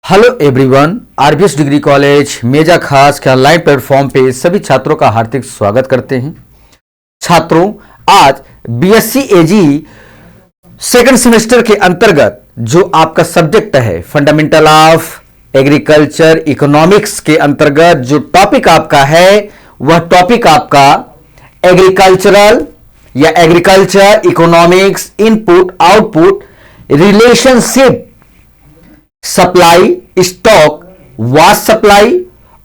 Hello everyone, RBS degree college Meja खास के online platform पे सभी छात्रों का हार्दिक स्वागत करते हैं। छात्रों, आज बीएससी एजी सेकंड सेमेस्टर के अंतर्गत जो आपका सब्जेक्ट है फंडामेंटल ऑफ एग्रीकल्चर इकोनॉमिक्स के अंतर्गत जो टॉपिक आपका है वह टॉपिक आपका एग्रीकल्चरल या agriculture economics input output relationship supply stock vast supply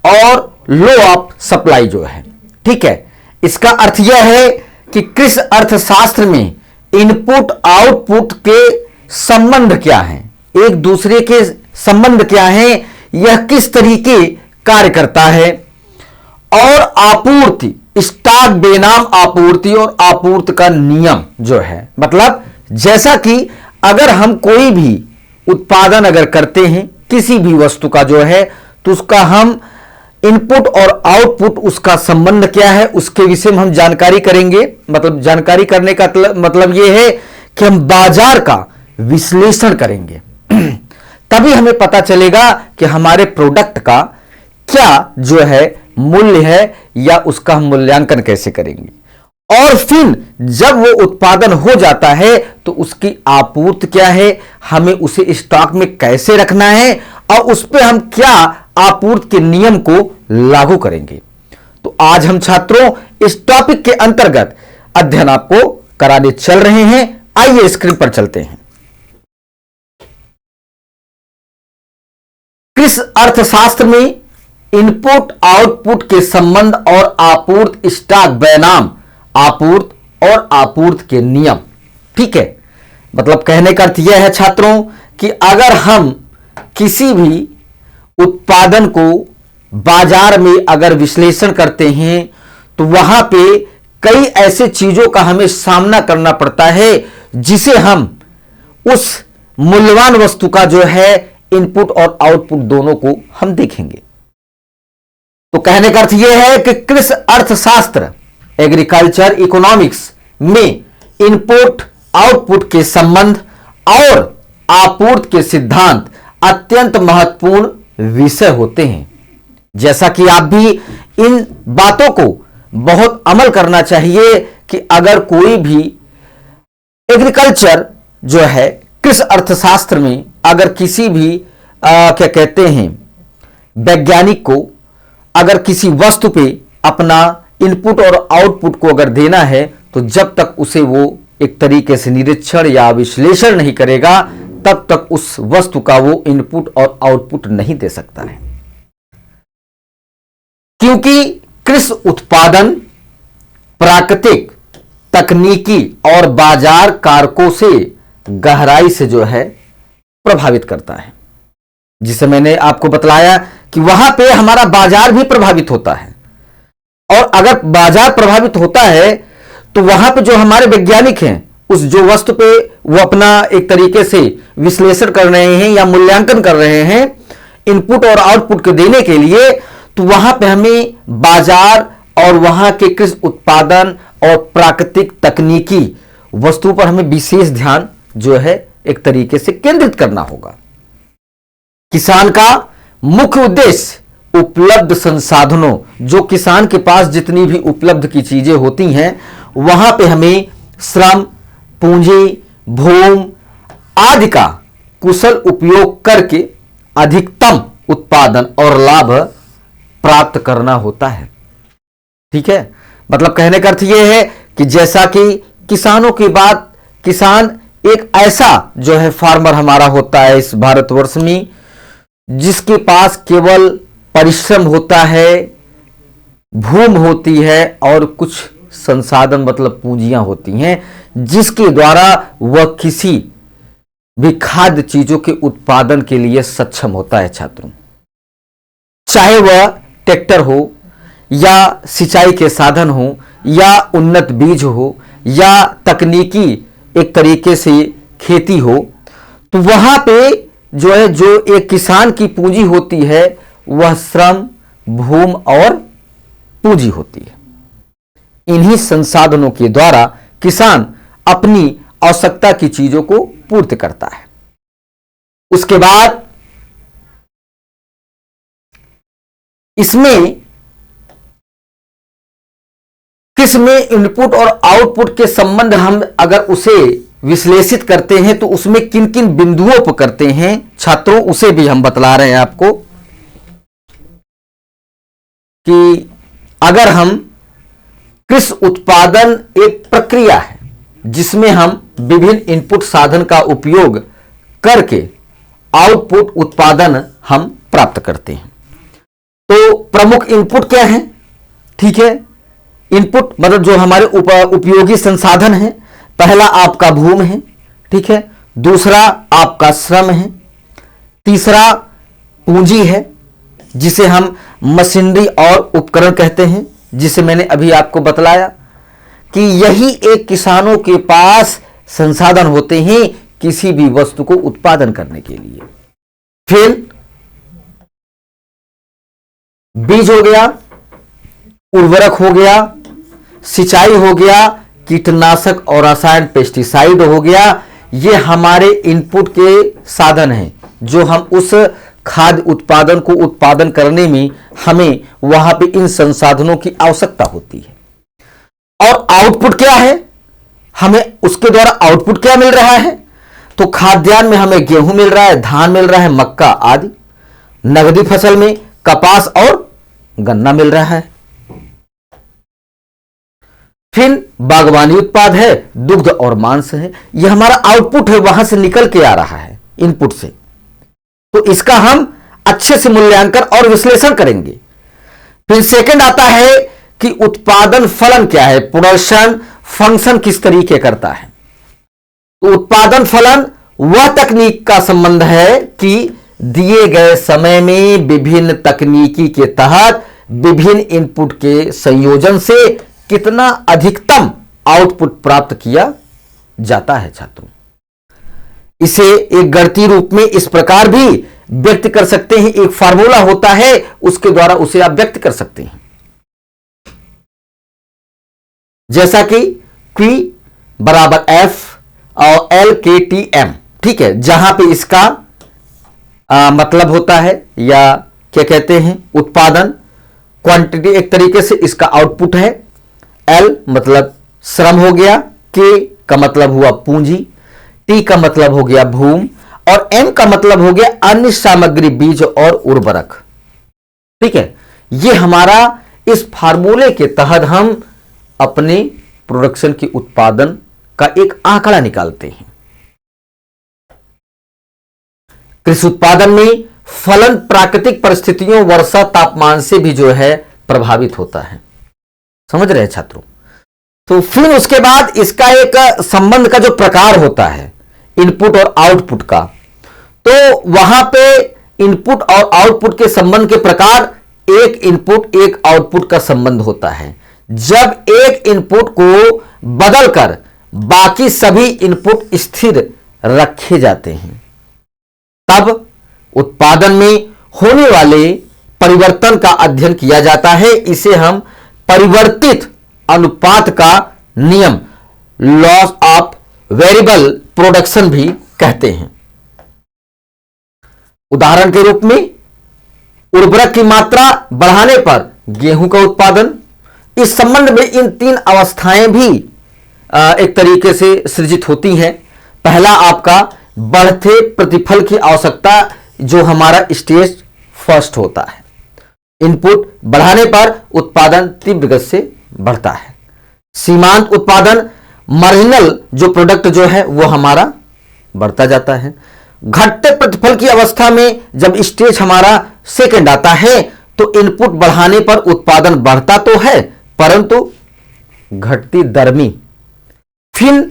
और लो ऑफ सप्लाई जो है, ठीक है। इसका अर्थ यह है कि कृषि अर्थशास्त्र में इनपुट आउटपुट के संबंध क्या हैं, एक दूसरे के संबंध क्या हैं, यह किस तरीके कार्य करता है और आपूर्ति स्टॉक बेनाम आपूर्ति और आपूर्ति का नियम जो है, मतलब जैसा कि अगर हम कोई भी उत्पादन अगर करते हैं किसी भी वस्तु का जो है तो उसका हम इनपुट और आउटपुट उसका संबंध क्या है उसके विषय में हम जानकारी करेंगे। मतलब जानकारी करने का मतलब यह है कि हम बाजार का विश्लेषण करेंगे तभी हमें पता चलेगा कि हमारे प्रोडक्ट का क्या जो है मूल्य है या उसका हम मूल्यांकन कैसे करेंगे और फिर जब वो उत्पादन हो जाता है तो उसकी आपूर्ति क्या है, हमें उसे स्टॉक में कैसे रखना है और उस पर हम क्या आपूर्ति के नियम को लागू करेंगे। तो आज हम छात्रों इस टॉपिक के अंतर्गत अध्ययन आपको कराने चल रहे हैं। आइए स्क्रीन पर चलते हैं। कृषि अर्थशास्त्र में इनपुट आउटपुट के संबंध और आपूर्ति स्टॉक बनाम आपूर्ति और आपूर्ति के नियम, ठीक है। मतलब कहने का अर्थ यह है छात्रों कि अगर हम किसी भी उत्पादन को बाजार में अगर विश्लेषण करते हैं तो वहां पे कई ऐसे चीजों का हमें सामना करना पड़ता है जिसे हम उस मूल्यवान वस्तु का जो है इनपुट और आउटपुट दोनों को हम देखेंगे। तो कहने का अर्थ यह है कि कृषि अर्थशास्त्र एग्रीकल्चर इकोनॉमिक्स में इनपुट आउटपुट के संबंध और आपूर्ति के सिद्धांत अत्यंत महत्वपूर्ण विषय होते हैं। जैसा कि आप भी इन बातों को बहुत अमल करना चाहिए कि अगर कोई भी एग्रीकल्चर जो है कृषि अर्थशास्त्र में अगर किसी भी क्या कहते हैं वैज्ञानिक को अगर किसी वस्तु पे अपना इनपुट और आउटपुट को अगर देना है तो जब तक उसे वो एक तरीके से निरीक्षण या विश्लेषण नहीं करेगा तब तक उस वस्तु का वो इनपुट और आउटपुट नहीं दे सकता है। क्योंकि कृषि उत्पादन प्राकृतिक तकनीकी और बाजार कारकों से गहराई से जो है प्रभावित करता है, जिसे मैंने आपको बतलाया कि वहां पे हमारा बाजार भी प्रभावित होता है और अगर बाजार प्रभावित होता है तो वहां पे जो हमारे वैज्ञानिक हैं उस जो वस्तु पे वो अपना एक तरीके से विश्लेषण कर रहे हैं या मूल्यांकन कर रहे हैं इनपुट और आउटपुट के देने के लिए, तो वहां पे हमें बाजार और वहां के कृषि उत्पादन और प्राकृतिक तकनीकी वस्तु पर हमें विशेष ध्यान जो है एक तरीके से केंद्रित करना होगा। किसान का मुख्य उद्देश्य उपलब्ध संसाधनों, जो किसान के पास जितनी भी उपलब्ध की चीजें होती हैं वहां पे हमें श्रम पूंजी भूमि आदि का कुशल उपयोग करके अधिकतम उत्पादन और लाभ प्राप्त करना होता है, ठीक है। मतलब कहने का अर्थ यह है कि जैसा कि किसानों की बात, किसान एक ऐसा जो है फार्मर हमारा होता है इस भारतवर्ष में जिसके पास केवल परिश्रम होता है, भूमि होती है और कुछ संसाधन मतलब पूंजियां होती हैं जिसके द्वारा वह किसी भी खाद्य चीजों के उत्पादन के लिए सक्षम होता है। छात्रों, चाहे वह ट्रैक्टर हो या सिंचाई के साधन हो या उन्नत बीज हो या तकनीकी एक तरीके से खेती हो, तो वहां पे जो है जो एक किसान की पूंजी होती है वह श्रम भूमि और पूंजी होती है। इन्हीं संसाधनों के द्वारा किसान अपनी आवश्यकता की चीजों को पूर्ति करता है। उसके बाद इसमें किसमें इनपुट और आउटपुट के संबंध हम अगर उसे विश्लेषित करते हैं तो उसमें किन किन बिंदुओं पर करते हैं छात्रों, उसे भी हम बतला रहे हैं आपको कि अगर हम कृषि उत्पादन एक प्रक्रिया है जिसमें हम विभिन्न इनपुट साधन का उपयोग करके आउटपुट उत्पादन हम प्राप्त करते हैं। तो प्रमुख इनपुट क्या है? ठीक है, इनपुट मतलब जो हमारे उपयोगी संसाधन है। पहला आपका भूमि है, ठीक है, दूसरा आपका श्रम है, तीसरा पूंजी है जिसे हम मशीनरी और उपकरण कहते हैं, जिसे मैंने अभी आपको बतलाया कि यही एक किसानों के पास संसाधन होते हैं किसी भी वस्तु को उत्पादन करने के लिए। फिर बीज हो गया, उर्वरक हो गया, सिंचाई हो गया, कीटनाशक और रसायन पेस्टिसाइड हो गया। ये हमारे इनपुट के साधन हैं जो हम उस खाद्य उत्पादन को उत्पादन करने में हमें वहां पे इन संसाधनों की आवश्यकता होती है। और आउटपुट क्या है? हमें उसके द्वारा आउटपुट क्या मिल रहा है? तो खाद्यान्न में हमें गेहूं मिल रहा है, धान मिल रहा है, मक्का आदि। नगदी फसल में कपास और गन्ना मिल रहा है। फिर बागवानी उत्पाद है, दुग्ध और मांस है। यह हमारा आउटपुट है, वहां से निकल के आ रहा है इनपुट से। तो इसका हम अच्छे से मूल्यांकन और विश्लेषण करेंगे। फिर सेकंड आता है कि उत्पादन फलन क्या है, प्रोडक्शन फंक्शन किस तरीके करता है। तो उत्पादन फलन वह तकनीक का संबंध है कि दिए गए समय में विभिन्न तकनीकी के तहत विभिन्न इनपुट के संयोजन से कितना अधिकतम आउटपुट प्राप्त किया जाता है छात्रों। इसे एक गणितीय रूप में इस प्रकार भी व्यक्त कर सकते हैं, एक फार्मूला होता है उसके द्वारा उसे आप व्यक्त कर सकते हैं, जैसा कि Q बराबर F और LKTM। ठीक है, जहां पे इसका मतलब होता है या क्या कहते हैं उत्पादन, क्वांटिटी एक तरीके से इसका आउटपुट है। L मतलब श्रम हो गया, K का मतलब हुआ पूंजी, T का मतलब हो गया भूमि और M का मतलब हो गया अन्य सामग्री, बीज और उर्वरक। ठीक है, ये हमारा इस फार्मूले के तहत हम अपने प्रोडक्शन की उत्पादन का एक आंकड़ा निकालते हैं। कृषि उत्पादन में फलन प्राकृतिक परिस्थितियों, वर्षा, तापमान से भी जो है प्रभावित होता है। समझ रहे हैं छात्रों? तो फिर उसके बाद इसका एक संबंध का जो प्रकार होता है इनपुट और आउटपुट का, तो वहां पे इनपुट और आउटपुट के संबंध के प्रकार, एक इनपुट एक आउटपुट का संबंध होता है। जब एक इनपुट को बदलकर बाकी सभी इनपुट स्थिर रखे जाते हैं तब उत्पादन में होने वाले परिवर्तन का अध्ययन किया जाता है। इसे हम परिवर्तित अनुपात का नियम, लॉस ऑफ वेरिएबल प्रोडक्शन भी कहते हैं। उदाहरण के रूप में उर्वरक की मात्रा बढ़ाने पर गेहूं का उत्पादन। इस संबंध में इन तीन अवस्थाएं भी एक तरीके से सृजित होती हैं। पहला आपका बढ़ते प्रतिफल की आवश्यकता, जो हमारा स्टेज फर्स्ट होता है। इनपुट बढ़ाने पर उत्पादन तीव्र गति से बढ़ता है। सीमांत उत्पादन, मार्जिनल जो प्रोडक्ट जो है वो हमारा बढ़ता जाता है। घटते प्रतिफल की अवस्था में जब स्टेज हमारा सेकंड आता है तो इनपुट बढ़ाने पर उत्पादन बढ़ता तो है परंतु घटती दर में। फिर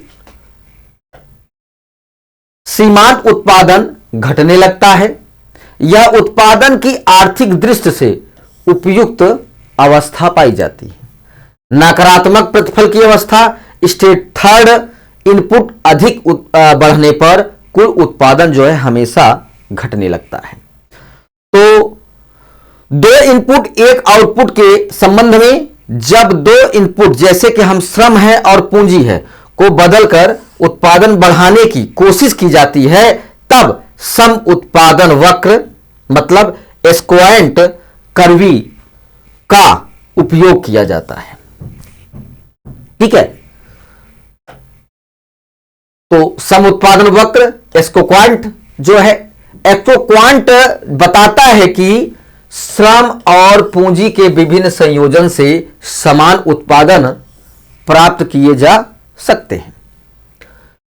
सीमांत उत्पादन घटने लगता है। यह उत्पादन की आर्थिक दृष्टि से उपयुक्त अवस्था पाई जाती है। नकारात्मक प्रतिफल की अवस्था, स्टेज थर्ड, इनपुट अधिक बढ़ने पर कुल उत्पादन जो है हमेशा घटने लगता है। तो दो इनपुट एक आउटपुट के संबंध में जब दो इनपुट जैसे कि हम श्रम है और पूंजी है को बदलकर उत्पादन बढ़ाने की कोशिश की जाती है तब सम उत्पादन वक्र मतलब स्क्वायंट कर्वी का उपयोग किया जाता है। ठीक है, तो सम उत्पादन वक्र एस्कोक्वांट जो है, एस्कोक्वांट बताता है कि श्रम और पूंजी के विभिन्न संयोजन से समान उत्पादन प्राप्त किए जा सकते हैं।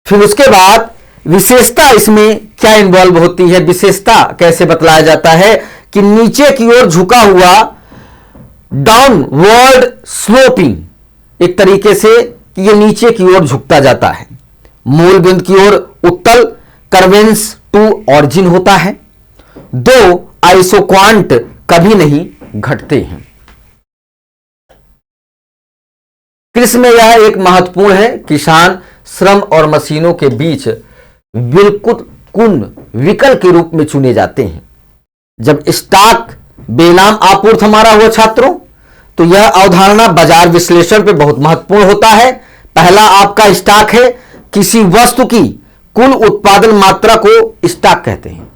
फिर उसके बाद विशेषता इसमें क्या इन्वॉल्व होती है, विशेषता कैसे बतलाया जाता है कि नीचे की ओर झुका हुआ डाउनवर्ड स्लोपिंग, एक तरीके से कि यह नीचे की ओर झुकता जाता है। मूल बिंदु की ओर उत्तल कर्वेंस टू ऑरिजिन होता है। दो आइसोक्वांट कभी नहीं घटते हैं। कृषि में यह एक महत्वपूर्ण है, किसान श्रम और मशीनों के बीच बिल्कुल विकल्प के रूप में चुने जाते हैं। जब स्टॉक बेनाम आपूर्ति हमारा हुआ छात्रों, तो यह अवधारणा बाजार विश्लेषण पे बहुत महत्वपूर्ण होता है। पहला आपका स्टॉक है, किसी वस्तु की कुल उत्पादन मात्रा को स्टॉक कहते हैं।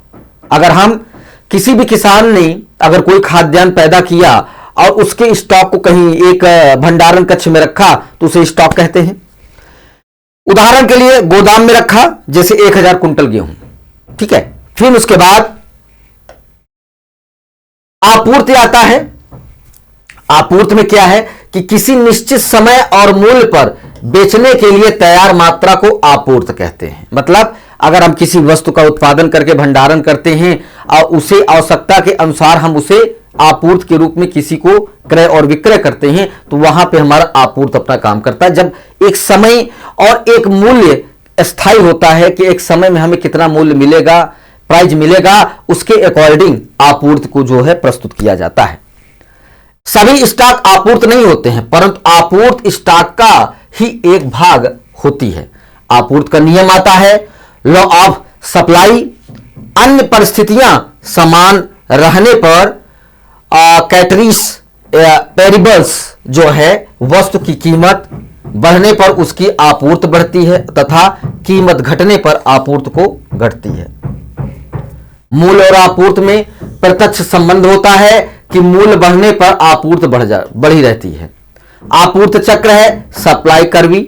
अगर हम किसी भी किसान ने अगर कोई खाद्यान्न पैदा किया और उसके स्टॉक को कहीं एक भंडारण कक्ष में रखा तो उसे स्टॉक कहते हैं। उदाहरण के लिए गोदाम में रखा, जैसे 1000 कुंटल गेहूं, ठीक है। फिर उसके बाद आपूर्ति आता है। आपूर्ति में क्या है कि किसी निश्चित समय और मूल्य पर बेचने के लिए तैयार मात्रा को आपूर्ति कहते हैं। मतलब अगर हम किसी वस्तु का उत्पादन करके भंडारण करते हैं और उसे आवश्यकता के अनुसार हम उसे आपूर्ति के रूप में किसी को क्रय और विक्रय करते हैं, तो वहां पे हमारा आपूर्ति अपना काम करता है। जब एक समय और एक मूल्य स्थायी होता है कि एक समय में हमें कितना मूल्य मिलेगा, प्राइस मिलेगा, उसके अकॉर्डिंग आपूर्ति को जो है प्रस्तुत किया जाता है। सभी स्टॉक आपूर्ति नहीं होते हैं, परंतु आपूर्ति स्टॉक का ही एक भाग होती है। आपूर्ति का नियम आता है, लॉ ऑफ सप्लाई। अन्य परिस्थितियां समान रहने पर कैटरीज पेरिबल्स जो है, वस्तु की कीमत बढ़ने पर उसकी आपूर्ति बढ़ती है तथा कीमत घटने पर आपूर्ति को घटती है। मूल्य और आपूर्ति में प्रत्यक्ष संबंध होता है कि मूल्य बढ़ने पर आपूर्ति बढ़ी रहती है। आपूर्ति चक्र है सप्लाई कर्वी,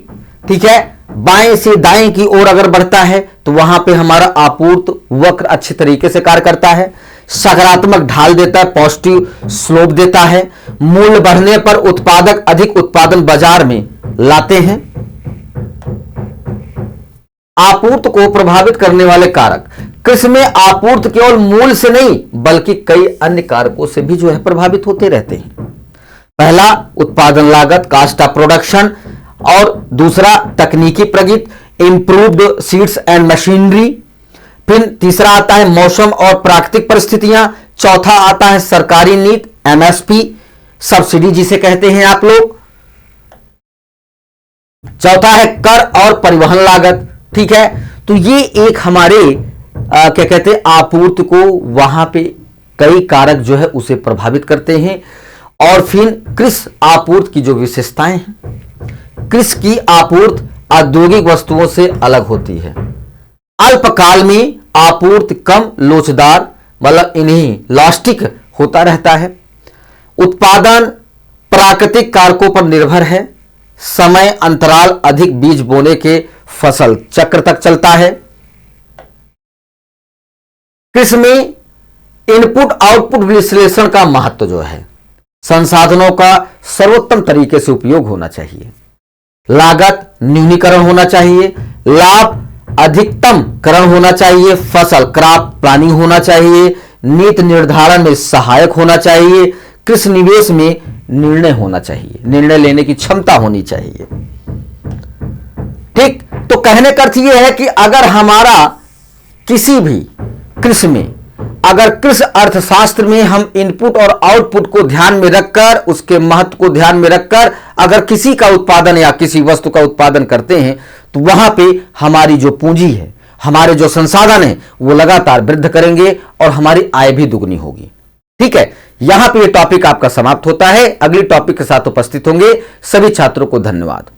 ठीक है। बाएं से दाएं की ओर अगर बढ़ता है तो वहां पे हमारा आपूर्ति वक्र अच्छे तरीके से कार्य करता है, सकारात्मक ढाल देता है, पॉजिटिव स्लोप देता है। मूल्य बढ़ने पर उत्पादक अधिक उत्पादन बाजार में लाते हैं। आपूर्ति को प्रभावित करने वाले कारक, कृषि में आपूर्ति केवल मूल्य से नहीं बल्कि कई अन्य कारकों से भी जो है प्रभावित होते रहते हैं। पहला उत्पादन लागत, कास्ट ऑफ प्रोडक्शन, और दूसरा तकनीकी प्रगति, इंप्रूव्ड सीड्स एंड मशीनरी। फिर तीसरा आता है मौसम और प्राकृतिक परिस्थितियां। चौथा आता है सरकारी नीति, एमएसपी, सब्सिडी जिसे कहते हैं आप लोग। चौथा है कर और परिवहन लागत, ठीक है। तो ये एक हमारे क्या कहते हैं आपूर्ति को वहां पे कई कारक जो है उसे प्रभावित करते हैं। और फिर कृषि आपूर्ति की जो विशेषताएं हैं, कृषि की आपूर्ति औद्योगिक वस्तुओं से अलग होती है। अल्पकाल में आपूर्ति कम लोचदार, मतलब इन्हीं लास्टिक होता रहता है। उत्पादन प्राकृतिक कारकों पर निर्भर है। समय अंतराल अधिक, बीज बोने के फसल चक्र तक चलता है। कृषि में इनपुट आउटपुट विश्लेषण का महत्व जो है, संसाधनों का सर्वोत्तम तरीके से उपयोग होना चाहिए, लागत न्यूनीकरण होना चाहिए, लाभ अधिकतमकरण होना चाहिए, फसल क्रॉप प्लानिंग होना चाहिए, नीति निर्धारण में सहायक होना चाहिए, कृषि निवेश में निर्णय होना चाहिए, निर्णय लेने की क्षमता होनी चाहिए। ठीक, तो कहने का अर्थ यह है कि अगर हमारा किसी भी कृषि में, अगर कृषि अर्थशास्त्र में हम इनपुट और आउटपुट को ध्यान में रखकर, उसके महत्व को ध्यान में रखकर अगर किसी का उत्पादन या किसी वस्तु का उत्पादन करते हैं, तो वहां पे हमारी जो पूंजी है, हमारे जो संसाधन है, वो लगातार वृद्धि करेंगे और हमारी आय भी दुगनी होगी। ठीक है, यहां पे ये टॉपिक आपका समाप्त होता है। अगली टॉपिक के साथ उपस्थित होंगे। सभी छात्रों को धन्यवाद।